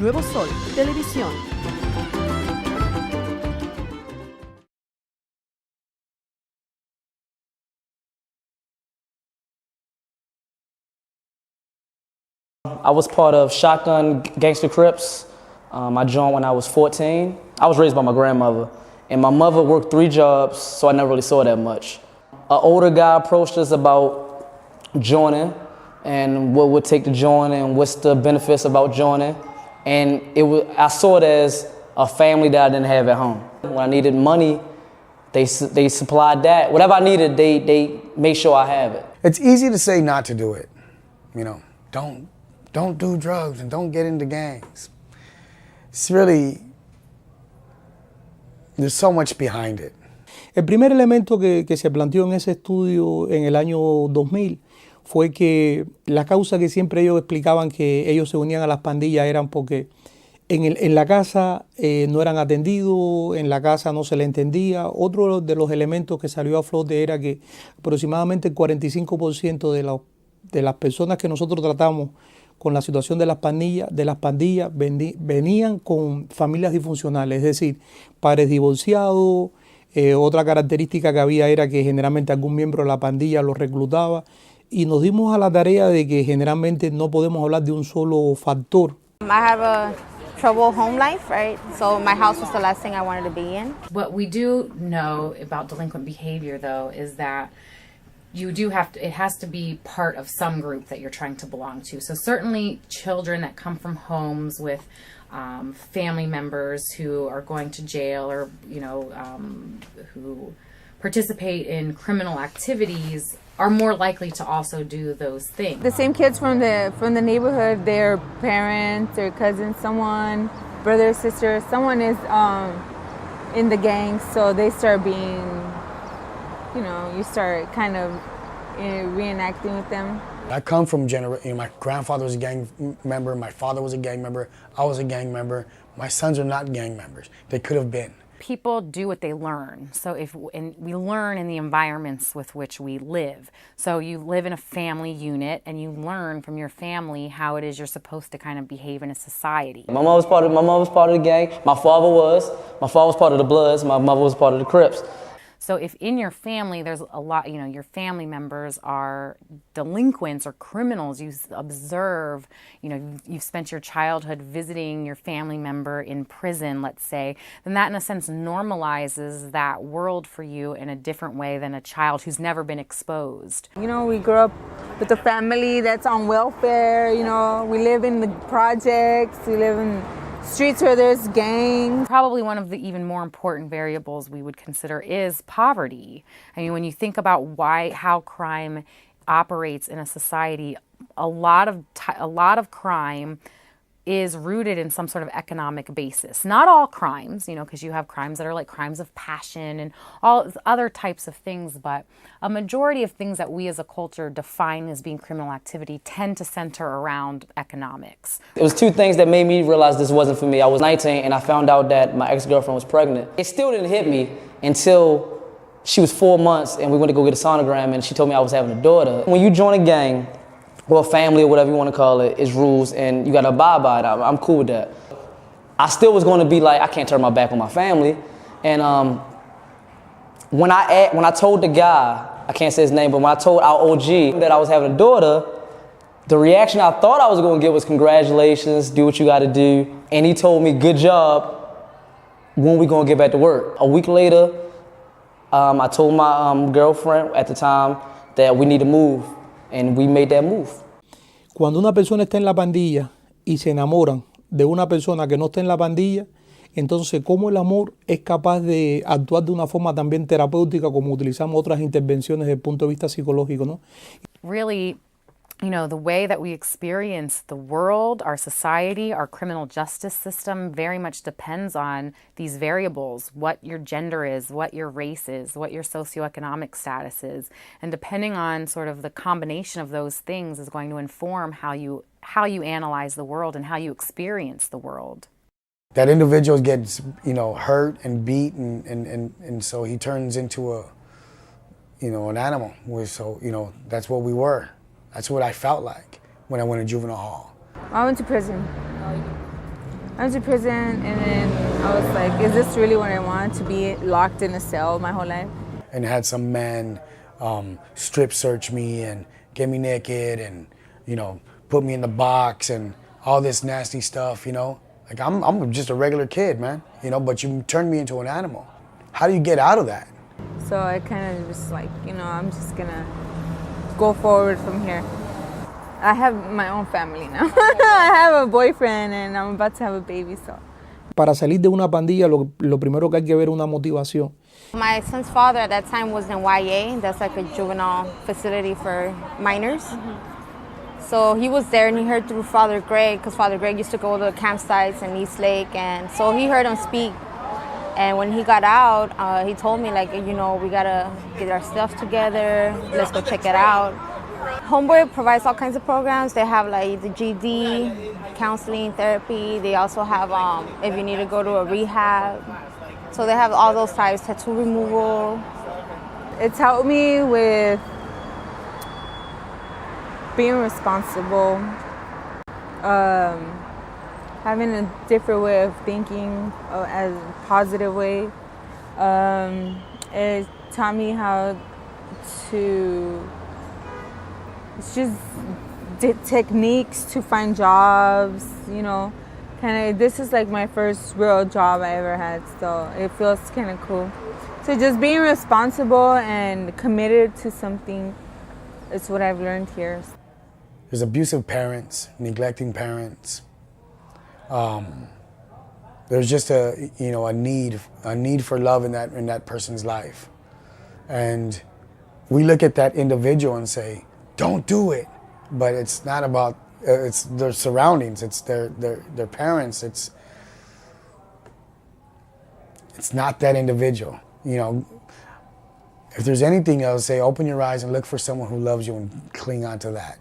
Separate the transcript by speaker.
Speaker 1: Nuevo Sol, Televisión.
Speaker 2: I was part of Shotgun Gangster Crips. I joined when I was 14. I was raised by my grandmother, and my mother worked 3 jobs, so I never really saw that much. An older guy approached us about joining and what would take to join and what's the benefits about joining. And I saw it as a family that I didn't have at home. When I needed money, they supplied that. Whatever I needed, they made sure I have it.
Speaker 3: It's easy to say not to do it. You know, don't do drugs and don't get into gangs. It's really, there's so much behind it.
Speaker 4: El primer elemento que se planteó en ese estudio en el año 2000 fue que la causa que siempre ellos explicaban que ellos se unían a las pandillas eran porque en la casa no eran atendidos, en la casa no se le entendía. Otro de los elementos que salió a flote era que aproximadamente el 45% de las personas que nosotros tratamos con la situación de las pandillas venían con familias disfuncionales, es decir, padres divorciados. Otra característica que había era que generalmente algún miembro de la pandilla los reclutaba, y nos dimos a la tarea de que generalmente no podemos hablar de un solo factor.
Speaker 5: I have a troubled home life, right? So my house was the last thing I wanted to be in.
Speaker 6: What we do know about delinquent behavior, though, is that it has to be part of some group that you're trying to belong to. So certainly children that come from homes with family members who are going to jail, or who participate in criminal activities, are more likely to also do those things.
Speaker 5: The same kids from the neighborhood, their parents, their cousins, someone, brother, sister, someone is in the gang, so they start being, you start kind of reenacting with them.
Speaker 3: I come from my grandfather was a gang member, my father was a gang member, I was a gang member. My sons are not gang members. They could have been.
Speaker 6: People do what they learn. So we learn in the environments with which we live. So you live in a family unit and you learn from your family how it is you're supposed to kind of behave in a society.
Speaker 2: My mom was part of the gang. My father was part of the Bloods. My mother was part of the Crips.
Speaker 6: So if in your family there's a lot, your family members are delinquents or criminals, you observe, you've spent your childhood visiting your family member in prison, let's say, then that in a sense normalizes that world for you in a different way than a child who's never been exposed.
Speaker 5: We grew up with a family that's on welfare, we live in the projects, we live in streets where there's gangs.
Speaker 6: Probably one of the even more important variables we would consider is poverty. I mean, when you think about how crime operates in a society, a lot of crime is rooted in some sort of economic basis. Not all crimes, because you have crimes that are like crimes of passion and all other types of things, but a majority of things that we as a culture define as being criminal activity tend to center around economics.
Speaker 2: It was 2 things that made me realize this wasn't for me. I was 19 and I found out that my ex-girlfriend was pregnant. It still didn't hit me until she was 4 months and we went to go get a sonogram and she told me I was having a daughter. When you join a gang, or family, or whatever you want to call it, is rules, and you got to abide by it. I'm cool with that. I still was going to be like, I can't turn my back on my family. And when I told the guy, I can't say his name, but when I told our OG that I was having a daughter, the reaction I thought I was going to get was congratulations, do what you got to do. And he told me, good job, when we going to get back to work? A week later, I told my girlfriend at the time that we need to move. And we made that move.
Speaker 4: Cuando una persona está en la pandilla y se enamoran de una persona que no está en la pandilla, entonces cómo el amor es capaz de actuar de una forma también terapéutica, como utilizamos otras intervenciones desde el punto de vista psicológico, ¿no?
Speaker 6: Really, the way that we experience the world, our society, our criminal justice system very much depends on these variables, what your gender is, what your race is, what your socioeconomic status is. And depending on sort of the combination of those things is going to inform how you analyze the world and how you experience the world.
Speaker 3: That individual gets, hurt and beat, and so he turns into an animal. So, that's what we were. That's what I felt like when I went to juvenile hall.
Speaker 5: I went to prison. I went to prison, and then I was like, is this really what I want, to be locked in a cell my whole life?
Speaker 3: And had some man strip search me and get me naked and, you know, put me in the box and all this nasty stuff, you know? Like, I'm just a regular kid, man, you know, but you turned me into an animal. How do you get out of that?
Speaker 5: So I kind of just like, you know, I'm just gonna go forward from here. I have my own family now. I have a boyfriend and I'm about to have a baby, so.
Speaker 4: Para salir de una pandilla, lo primero que hay que ver es una motivación.
Speaker 1: My son's father at that time was in YA, that's like a juvenile facility for minors. So he was there and he heard through Father Greg, because Father Greg used to go to the campsites in East Lake, and so he heard him speak. And when he got out, he told me, like, you know, we gotta get our stuff together, let's go check it out. Homeboy provides all kinds of programs. They have like the GD, counseling, therapy. They also have, if you need to go to a rehab. So they have all those types, tattoo removal.
Speaker 5: It's helped me with being responsible, having a different way of thinking, as a positive way. It taught me how to, it's just techniques to find jobs, you know. Kind of, this is like my first real job I ever had, so it feels kind of cool. So just being responsible and committed to something is what I've learned here.
Speaker 3: There's abusive parents, neglecting parents. There's just a need for love in that person's life, and we look at that individual and say, "Don't do it," but it's not about. It's their surroundings. It's their parents. It's not that individual. You know, if there's anything else, say, open your eyes and look for someone who loves you and cling on to that.